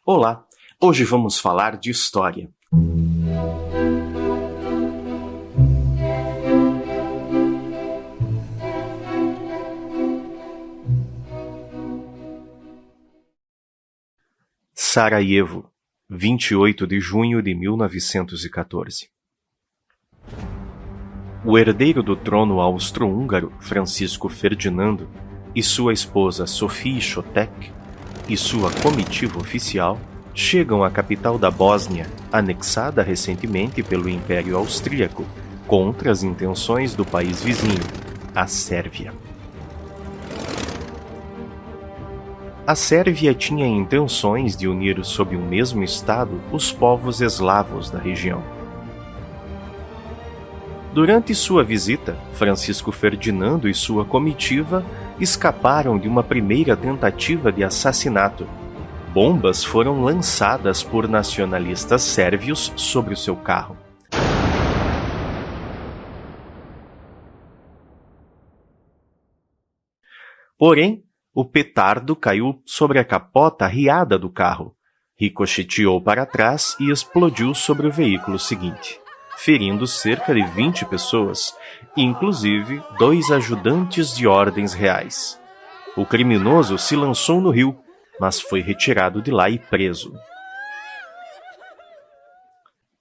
Olá, hoje vamos falar de história. Sarajevo, 28 de junho de 1914. O herdeiro do trono austro-húngaro, Francisco Ferdinando, e sua esposa Sofia Chotek, e sua comitiva oficial, chegam à capital da Bósnia, anexada recentemente pelo Império Austríaco, contra as intenções do país vizinho, a Sérvia. A Sérvia tinha intenções de unir sob o mesmo Estado os povos eslavos da região. Durante sua visita, Francisco Ferdinando e sua comitiva escaparam de uma primeira tentativa de assassinato. Bombas foram lançadas por nacionalistas sérvios sobre o seu carro. Porém, o petardo caiu sobre a capota arriada do carro, ricocheteou para trás e explodiu sobre o veículo seguinte, ferindo cerca de 20 pessoas, inclusive 2 ajudantes de ordens reais. O criminoso se lançou no rio, mas foi retirado de lá e preso.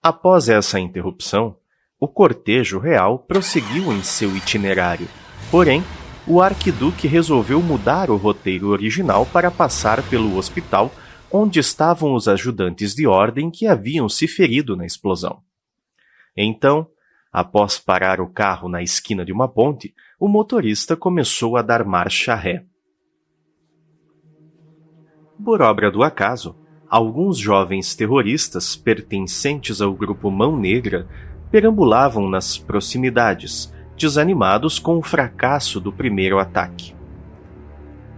Após essa interrupção, o cortejo real prosseguiu em seu itinerário, porém, o arquiduque resolveu mudar o roteiro original para passar pelo hospital onde estavam os ajudantes de ordem que haviam se ferido na explosão. Então, após parar o carro na esquina de uma ponte, o motorista começou a dar marcha ré. Por obra do acaso, alguns jovens terroristas pertencentes ao grupo Mão Negra perambulavam nas proximidades, desanimados com o fracasso do primeiro ataque.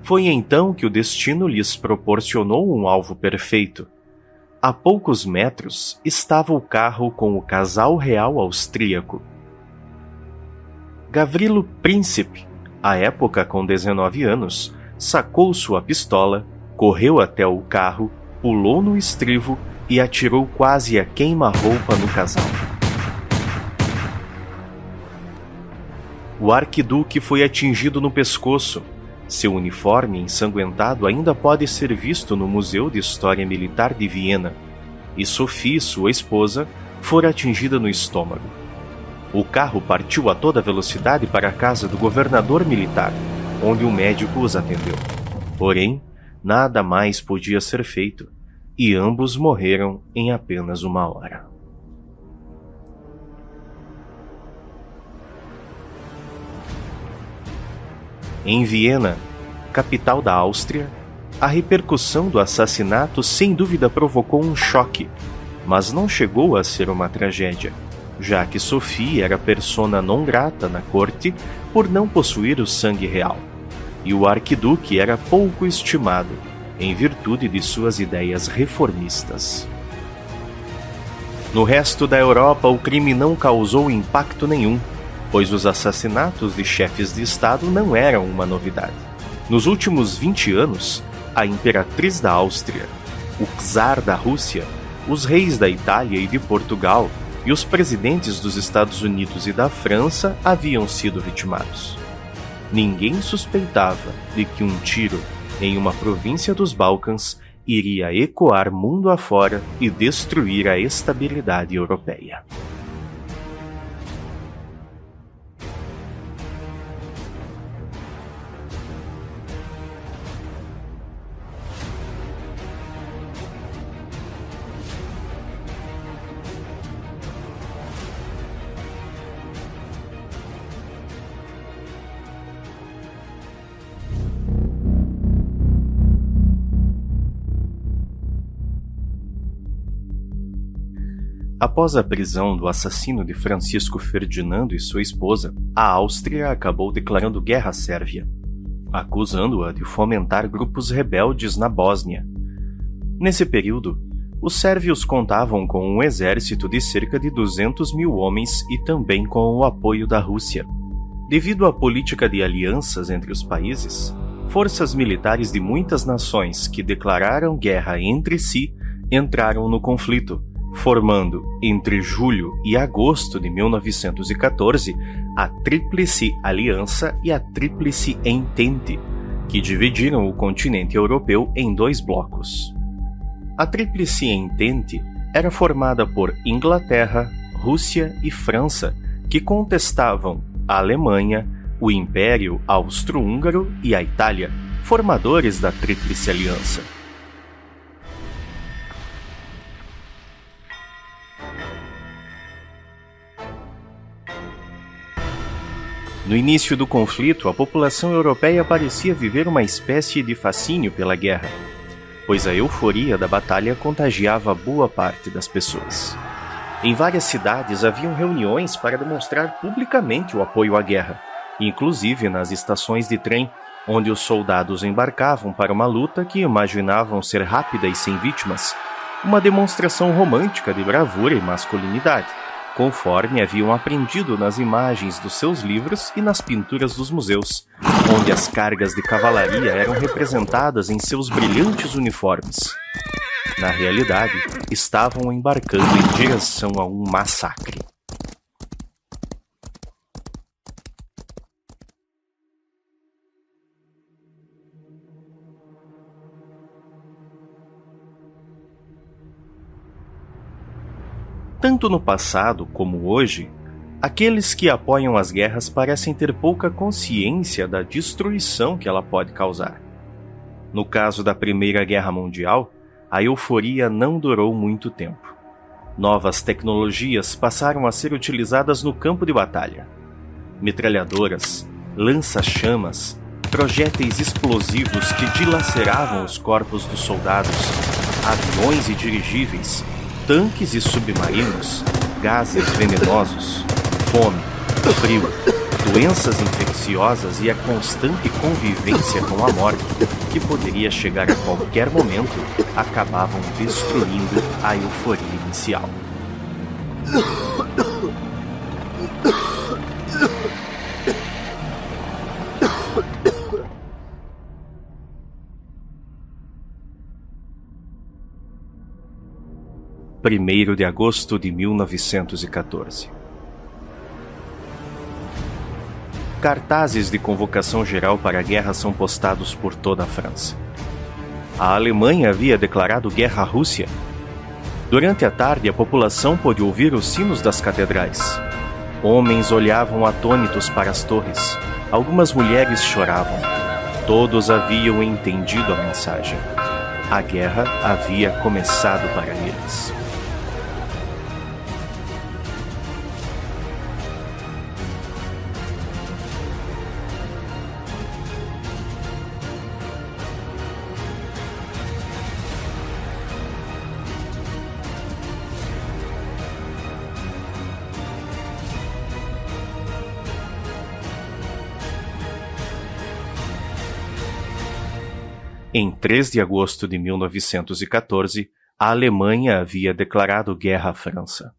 Foi então que o destino lhes proporcionou um alvo perfeito. A poucos metros estava o carro com o casal real austríaco. Gavrilo Princip, à época com 19 anos, sacou sua pistola, correu até o carro, pulou no estrivo e atirou quase a queima-roupa no casal. O arquiduque foi atingido no pescoço. Seu uniforme ensanguentado ainda pode ser visto no Museu de História Militar de Viena. E Sophie, sua esposa, fora atingida no estômago. O carro partiu a toda velocidade para a casa do governador militar, onde um médico os atendeu. Porém, nada mais podia ser feito, e ambos morreram em apenas 1 hora. Em Viena, capital da Áustria, a repercussão do assassinato sem dúvida provocou um choque, mas não chegou a ser uma tragédia, já que Sophie era persona non grata na corte por não possuir o sangue real, e o arquiduque era pouco estimado, em virtude de suas ideias reformistas. No resto da Europa, o crime não causou impacto nenhum, pois os assassinatos de chefes de Estado não eram uma novidade. Nos últimos 20 anos, a imperatriz da Áustria, o czar da Rússia, os reis da Itália e de Portugal e os presidentes dos Estados Unidos e da França haviam sido vitimados. Ninguém suspeitava de que um tiro em uma província dos Balcãs iria ecoar mundo afora e destruir a estabilidade europeia. Após a prisão do assassino de Francisco Ferdinando e sua esposa, a Áustria acabou declarando guerra à Sérvia, acusando-a de fomentar grupos rebeldes na Bósnia. Nesse período, os sérvios contavam com um exército de cerca de 200 mil homens e também com o apoio da Rússia. Devido à política de alianças entre os países, forças militares de muitas nações que declararam guerra entre si entraram no conflito, formando, entre julho e agosto de 1914, a Tríplice Aliança e a Tríplice Entente, que dividiram o continente europeu em 2 blocos. A Tríplice Entente era formada por Inglaterra, Rússia e França, que contestavam a Alemanha, o Império Austro-Húngaro e a Itália, formadores da Tríplice Aliança. No início do conflito, a população europeia parecia viver uma espécie de fascínio pela guerra, pois a euforia da batalha contagiava boa parte das pessoas. Em várias cidades haviam reuniões para demonstrar publicamente o apoio à guerra, inclusive nas estações de trem, onde os soldados embarcavam para uma luta que imaginavam ser rápida e sem vítimas, uma demonstração romântica de bravura e masculinidade, conforme haviam aprendido nas imagens dos seus livros e nas pinturas dos museus, onde as cargas de cavalaria eram representadas em seus brilhantes uniformes. Na realidade, estavam embarcando em direção a um massacre. Tanto no passado como hoje, aqueles que apoiam as guerras parecem ter pouca consciência da destruição que ela pode causar. No caso da Primeira Guerra Mundial, a euforia não durou muito tempo. Novas tecnologias passaram a ser utilizadas no campo de batalha. Metralhadoras, lança-chamas, projéteis explosivos que dilaceravam os corpos dos soldados, aviões e dirigíveis, tanques e submarinos, gases venenosos, fome, frio, doenças infecciosas e a constante convivência com a morte, que poderia chegar a qualquer momento, acabavam destruindo a euforia inicial. 1º de agosto de 1914. Cartazes de convocação geral para a guerra são postados por toda a França. A Alemanha havia declarado guerra à Rússia. Durante a tarde, a população pôde ouvir os sinos das catedrais. Homens olhavam atônitos para as torres. Algumas mulheres choravam. Todos haviam entendido a mensagem. A guerra havia começado para eles. Em 3 de agosto de 1914, a Alemanha havia declarado guerra à França.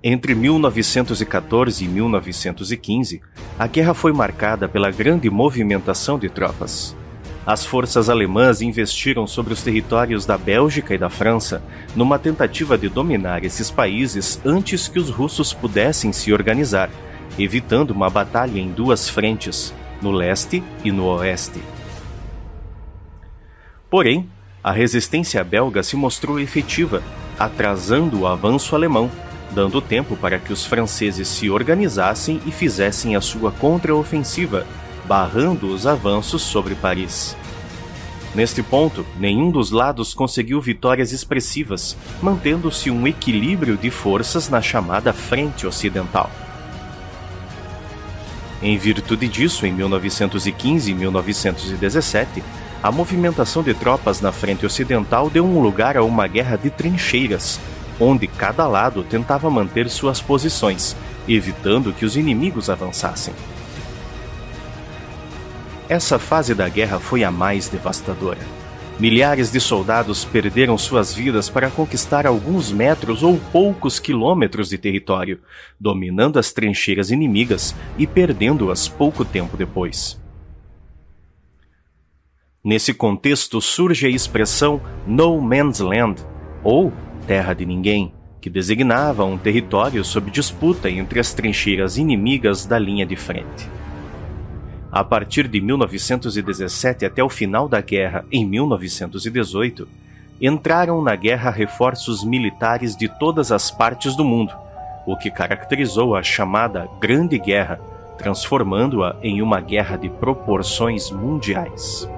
Entre 1914 e 1915, a guerra foi marcada pela grande movimentação de tropas. As forças alemãs investiram sobre os territórios da Bélgica e da França, numa tentativa de dominar esses países antes que os russos pudessem se organizar, evitando uma batalha em 2 frentes, no leste e no oeste. Porém, a resistência belga se mostrou efetiva, atrasando o avanço alemão, dando tempo para que os franceses se organizassem e fizessem a sua contraofensiva, barrando os avanços sobre Paris. Neste ponto, nenhum dos lados conseguiu vitórias expressivas, mantendo-se um equilíbrio de forças na chamada Frente Ocidental. Em virtude disso, em 1915 e 1917, a movimentação de tropas na frente ocidental deu um lugar a uma guerra de trincheiras, onde cada lado tentava manter suas posições, evitando que os inimigos avançassem. Essa fase da guerra foi a mais devastadora. Milhares de soldados perderam suas vidas para conquistar alguns metros ou poucos quilômetros de território, dominando as trincheiras inimigas e perdendo-as pouco tempo depois. Nesse contexto surge a expressão No Man's Land, ou Terra de Ninguém, que designava um território sob disputa entre as trincheiras inimigas da linha de frente. A partir de 1917 até o final da guerra, em 1918, entraram na guerra reforços militares de todas as partes do mundo, o que caracterizou a chamada Grande Guerra, transformando-a em uma guerra de proporções mundiais.